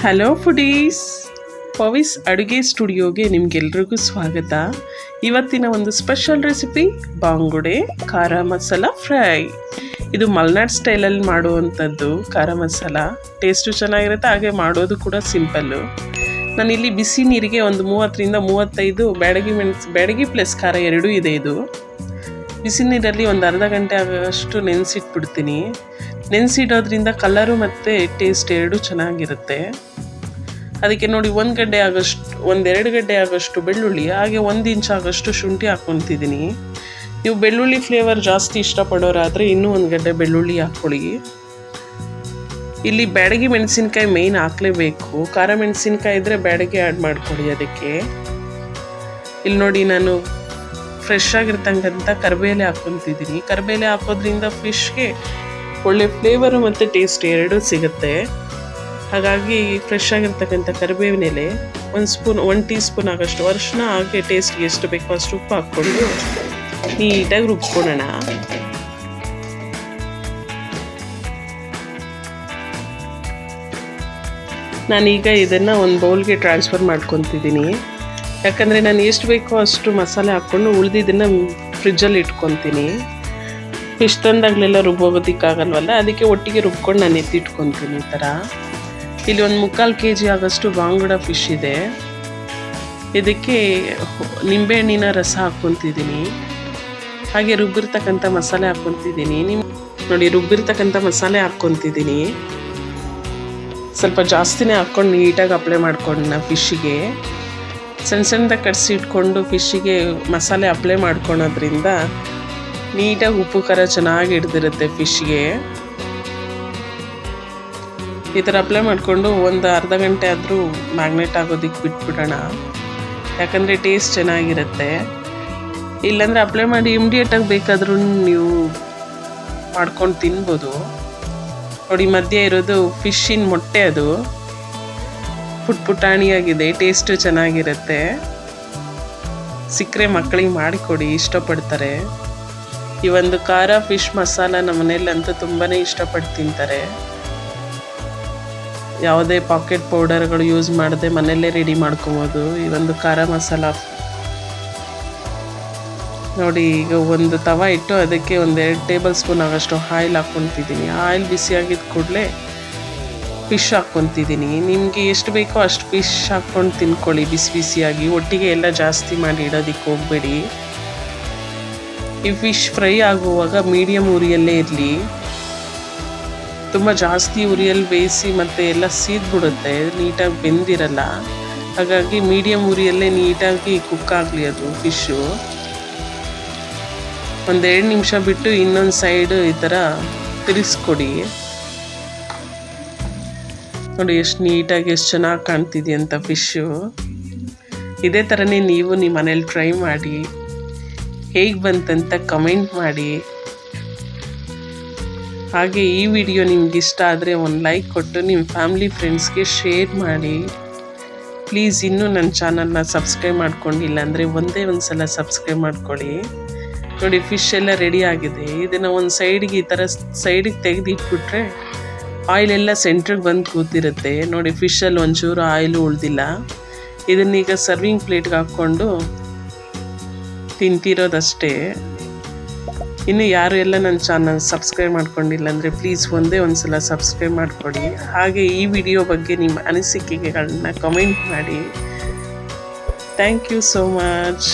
Hello foodies, ಪವಿಸ್ ಅಡುಗೆ ಸ್ಟುಡಿಯೋಗೆ ನಿಮಗೆಲ್ರಿಗೂ ಸ್ವಾಗತ. ಇವತ್ತಿನ ಒಂದು ಸ್ಪೆಷಲ್ ರೆಸಿಪಿ ಬಾಂಗುಡೆ ಖಾರ ಮಸಾಲ ಫ್ರೈ. ಇದು ಮಲ್ನಾಡ್ ಸ್ಟೈಲಲ್ಲಿ ಮಾಡುವಂಥದ್ದು ಖಾರ ಮಸಾಲ. ಟೇಸ್ಟು ಚೆನ್ನಾಗಿರುತ್ತೆ, ಹಾಗೆ ಮಾಡೋದು ಕೂಡ ಸಿಂಪಲ್ಲು. ನಾನಿಲ್ಲಿ ಬಿಸಿ ನೀರಿಗೆ ಒಂದು 30-35 ಬ್ಯಾಡಗಿ ಪ್ಲಸ್ ಖಾರ ಎರಡೂ ಇದೆ. ಇದು ಬಿಸಿ ನೀರಲ್ಲಿ ಒಂದು ಅರ್ಧ ಗಂಟೆ ಆಗೋಷ್ಟು ನೆನೆಸಿಟ್ಬಿಡ್ತೀನಿ. ನೆನೆಸಿಡೋದ್ರಿಂದ ಕಲರು ಮತ್ತು ಟೇಸ್ಟ್ ಎರಡೂ ಚೆನ್ನಾಗಿರುತ್ತೆ. ಅದಕ್ಕೆ ನೋಡಿ ಒಂದೆರಡು ಗಡ್ಡೆ ಆಗೋಷ್ಟು ಬೆಳ್ಳುಳ್ಳಿ, ಹಾಗೆ 1 ಇಂಚ್ ಆಗೋಷ್ಟು ಶುಂಠಿ ಹಾಕ್ಕೊತಿದ್ದೀನಿ. ನೀವು ಬೆಳ್ಳುಳ್ಳಿ ಫ್ಲೇವರ್ ಜಾಸ್ತಿ ಇಷ್ಟಪಡೋರಾದರೆ ಇನ್ನೂ 1 ಗಡ್ಡೆ ಬೆಳ್ಳುಳ್ಳಿ ಹಾಕ್ಕೊಳ್ಳಿ. ಇಲ್ಲಿ ಬ್ಯಾಡಗಿ ಮೆಣಸಿನ್ಕಾಯಿ ಮೇಯ್ನ್ ಹಾಕಲೇಬೇಕು. ಖಾರ ಮೆಣಸಿನ್ಕಾಯಿ ಇದ್ದರೆ ಬ್ಯಾಡಗಿ ಆ್ಯಡ್ ಮಾಡ್ಕೊಳ್ಳಿ ಅದಕ್ಕೆ. ಇಲ್ಲಿ ನೋಡಿ ನಾನು ಫ್ರೆಶ್ ಆಗಿರ್ತಕ್ಕಂಥ ಕರಿಬೇಲೆ ಹಾಕ್ಕೊತಿದ್ದೀನಿ. ಕರಿಬೇಲೆ ಹಾಕೋದ್ರಿಂದ ಫಿಶ್ಗೆ ಒಳ್ಳೆ ಫ್ಲೇವರು ಮತ್ತು ಟೇಸ್ಟ್ ಎರಡೂ ಸಿಗುತ್ತೆ. ಹಾಗಾಗಿ ಫ್ರೆಶ್ ಆಗಿರ್ತಕ್ಕಂಥ ಕರಿಬೇವಿನ ಎಲೆ, 1 ಟೀ ಸ್ಪೂನ್ ಆಗೋಷ್ಟು ಅರಿಶಿನ, ಹಾಗೆ ಟೇಸ್ಟ್ಗೆ ಎಷ್ಟು ಬೇಕೋ ಅಷ್ಟು ಉಪ್ಪು ಹಾಕ್ಕೊಂಡು ನೀಟಾಗಿ ರುಬ್ಕೊಳ್ಳೋಣ. ನಾನೀಗ ಇದನ್ನು ಒಂದು ಬೌಲ್ಗೆ ಟ್ರಾನ್ಸ್ಫರ್ ಮಾಡ್ಕೊತಿದ್ದೀನಿ. ಯಾಕಂದರೆ ನಾನು ಎಷ್ಟು ಬೇಕೋ ಅಷ್ಟು ಮಸಾಲೆ ಹಾಕ್ಕೊಂಡು ಉಳಿದಿದ್ದನ್ನು ಫ್ರಿಜ್ಜಲ್ಲಿ ಇಟ್ಕೊತೀನಿ. ಫಿಶ್ ತಂದಾಗಲೆಲ್ಲ ರುಬ್ಬೋಗೋದಕ್ಕಾಗಲ್ವಲ್ಲ, ಅದಕ್ಕೆ ಒಟ್ಟಿಗೆ ರುಬ್ಕೊಂಡು ನಾನು ಎತ್ತಿಟ್ಕೊತೀನಿ. ಈ ಥರ ಇಲ್ಲಿ ಒಂದು 3/4 kg ಆಗೋಷ್ಟು ಬಾಂಗುಡ ಫಿಶ್ ಇದೆ. ಇದಕ್ಕೆ ನಿಂಬೆಹಣ್ಣಿನ ರಸ ಹಾಕ್ಕೊತಿದ್ದೀನಿ. ಹಾಗೆ ರುಬ್ಬಿರ್ತಕ್ಕಂಥ ಮಸಾಲೆ ಹಾಕ್ಕೊತಿದ್ದೀನಿ. ನೋಡಿ, ರುಬ್ಬಿರ್ತಕ್ಕಂಥ ಮಸಾಲೆ ಹಾಕ್ಕೊತಿದ್ದೀನಿ. ಸ್ವಲ್ಪ ಜಾಸ್ತಿನೇ ಹಾಕ್ಕೊಂಡು ನೀಟಾಗಿ ಅಪ್ಲೈ ಮಾಡ್ಕೊಂಡು ಫಿಶ್ಶಿಗೆ ಸಣ್ಣದಾಗಿ ಕಟ್ಸಿ ಇಟ್ಕೊಂಡು ಫಿಶ್ಶಿಗೆ ಮಸಾಲೆ ಅಪ್ಲೈ ಮಾಡ್ಕೊಳೋದ್ರಿಂದ ನೀಟಾಗಿ ಉಪ್ಪು ಖಾರ ಚೆನ್ನಾಗಿ ಹಿಡ್ದಿರುತ್ತೆ ಫಿಶ್ಗೆ. ಈ ಥರ ಅಪ್ಲೈ ಮಾಡಿಕೊಂಡು ಒಂದು ಅರ್ಧ ಗಂಟೆ ಆದರೂ ಮ್ಯಾಗ್ನೇಟ್ ಆಗೋದಕ್ಕೆ ಬಿಟ್ಬಿಡೋಣ. ಯಾಕಂದರೆ ಟೇಸ್ಟ್ ಚೆನ್ನಾಗಿರುತ್ತೆ. ಇಲ್ಲಾಂದರೆ ಅಪ್ಲೈ ಮಾಡಿ ಇಮಿಡಿಯೇಟಾಗಿ ಬೇಕಾದರೂ ನೀವು ಮಾಡ್ಕೊಂಡು ತಿನ್ಬೋದು. ನೋಡಿ, ಮಧ್ಯೆ ಇರೋದು ಫಿಶ್ಶಿನ ಮೊಟ್ಟೆ, ಅದು ಪುಟಾಣಿಯಾಗಿದೆ, ಟೇಸ್ಟು ಚೆನ್ನಾಗಿರುತ್ತೆ. ಸಿಕ್ಕರೆ ಮಕ್ಕಳಿಗೆ ಮಾಡಿಕೊಡಿ, ಇಷ್ಟಪಡ್ತಾರೆ. ಈ ಒಂದು ಖಾರ ಫಿಶ್ ಮಸಾಲ ನಮ್ಮ ಮನೇಲಂತೂ ತುಂಬಾ ಇಷ್ಟಪಟ್ಟು ತಿಂತಾರೆ. ಯಾವುದೇ ಪಾಕೆಟ್ ಪೌಡರ್ಗಳು ಯೂಸ್ ಮಾಡದೆ ಮನೆಯಲ್ಲೇ ರೆಡಿ ಮಾಡ್ಕೊಬೋದು ಈ ಒಂದು ಖಾರ ಮಸಾಲ. ನೋಡಿ, ಈಗ ಒಂದು ತವ ಇಟ್ಟು ಅದಕ್ಕೆ 1-2 ಟೇಬಲ್ ಸ್ಪೂನ್ ಆಗೋಷ್ಟು ಆಯಿಲ್ ಹಾಕ್ಕೊತಿದ್ದೀನಿ. ಆಯಿಲ್ ಬಿಸಿಯಾಗಿದ್ದ ಕೂಡಲೇ ಫಿಶ್ ಹಾಕ್ಕೊತಿದ್ದೀನಿ. ನಿಮಗೆ ಎಷ್ಟು ಬೇಕೋ ಅಷ್ಟು ಫಿಶ್ ಹಾಕ್ಕೊಂಡು ತಿನ್ಕೊಳ್ಳಿ ಬಿಸಿಯಾಗಿ. ಒಟ್ಟಿಗೆ ಎಲ್ಲ ಜಾಸ್ತಿ ಮಾಡಿ ಇಡೋದಕ್ಕೆ ಹೋಗಬೇಡಿ. ಈ ಫಿಶ್ ಫ್ರೈ ಆಗುವಾಗ ಮೀಡಿಯಮ್ ಉರಿಯಲ್ಲೇ ಇರಲಿ. ತುಂಬ ಜಾಸ್ತಿ ಉರಿಯಲ್ಲಿ ಬೇಯಿಸಿ ಮತ್ತು ಎಲ್ಲ ಸೀದ್ಬಿಡುತ್ತೆ, ನೀಟಾಗಿ ಬೆಂದಿರಲ್ಲ. ಹಾಗಾಗಿ ಮೀಡಿಯಮ್ ಉರಿಯಲ್ಲೇ ನೀಟಾಗಿ ಕುಕ್ ಆಗಲಿ ಅದು ಫಿಶ್ಶು. 1-2 ನಿಮಿಷ ಬಿಟ್ಟು ಇನ್ನೊಂದು ಸೈಡು ಈ ಥರ ತಿರುಗಿಸ್ಕೊಡಿ. ನೋಡಿ ಎಷ್ಟು ನೀಟಾಗಿ, ಎಷ್ಟು ಚೆನ್ನಾಗಿ ಕಾಣ್ತಿದೆಯಂತ ಫಿಶ್ಶು. ಇದೇ ಥರನೇ ನೀವು ನಿಮ್ಮ ಮನೇಲಿ ಟ್ರೈ ಮಾಡಿ, ಹೇಗೆ ಬಂತಂತ ಕಮೆಂಟ್ ಮಾಡಿ. ಹಾಗೆ ಈ ವಿಡಿಯೋ ನಿಮ್ಗೆ ಇಷ್ಟ ಆದರೆ ಒಂದು ಲೈಕ್ ಕೊಟ್ಟು ನಿಮ್ಮ ಫ್ಯಾಮಿಲಿ ಫ್ರೆಂಡ್ಸ್ಗೆ ಶೇರ್ ಮಾಡಿ. ಪ್ಲೀಸ್ ಇನ್ನೂ ನನ್ನ ಚಾನಲ್ನ ಸಬ್ಸ್ಕ್ರೈಬ್ ಮಾಡ್ಕೊಂಡಿಲ್ಲ ಅಂದರೆ ಒಂದೇ ಒಂದು ಸಲ ಸಬ್ಸ್ಕ್ರೈಬ್ ಮಾಡ್ಕೊಳ್ಳಿ. ನೋಡಿ, ಫಿಶ್ ಎಲ್ಲ ರೆಡಿ ಆಗಿದೆ. ಇದನ್ನು ಒಂದು ಸೈಡಿಗೆ ಈ ಥರ ಸೈಡಿಗೆ ತೆಗೆದು ಇಟ್ಬಿಟ್ರೆ ಆಯಿಲೆಲ್ಲ ಸೆಂಟ್ರಿಗೆ ಬಂದು ಕೂತಿರುತ್ತೆ. ನೋಡಿ, ಫಿಶಲ್ಲಿ ಒಂಚೂರು ಆಯಿಲು ಉಳಿದಿಲ್ಲ. ಇದನ್ನೀಗ ಸರ್ವಿಂಗ್ ಪ್ಲೇಟ್ಗೆ ಹಾಕ್ಕೊಂಡು ತಿಂತಿರೋದಷ್ಟೇ. ಇನ್ನು ಯಾರು ಎಲ್ಲ ನನ್ನ ಚಾನಲ್ ಸಬ್ಸ್ಕ್ರೈಬ್ ಮಾಡ್ಕೊಂಡಿಲ್ಲ ಅಂದರೆ ಪ್ಲೀಸ್ ಒಂದೇ ಒಂದು ಸಲ ಸಬ್ಸ್ಕ್ರೈಬ್ ಮಾಡಿಕೊಡಿ. ಹಾಗೆ ಈ ವಿಡಿಯೋ ಬಗ್ಗೆ ನಿಮ್ಮ ಅನಿಸಿಕೆಗಳನ್ನ ಕಮೆಂಟ್ ಮಾಡಿ. Thank you so much.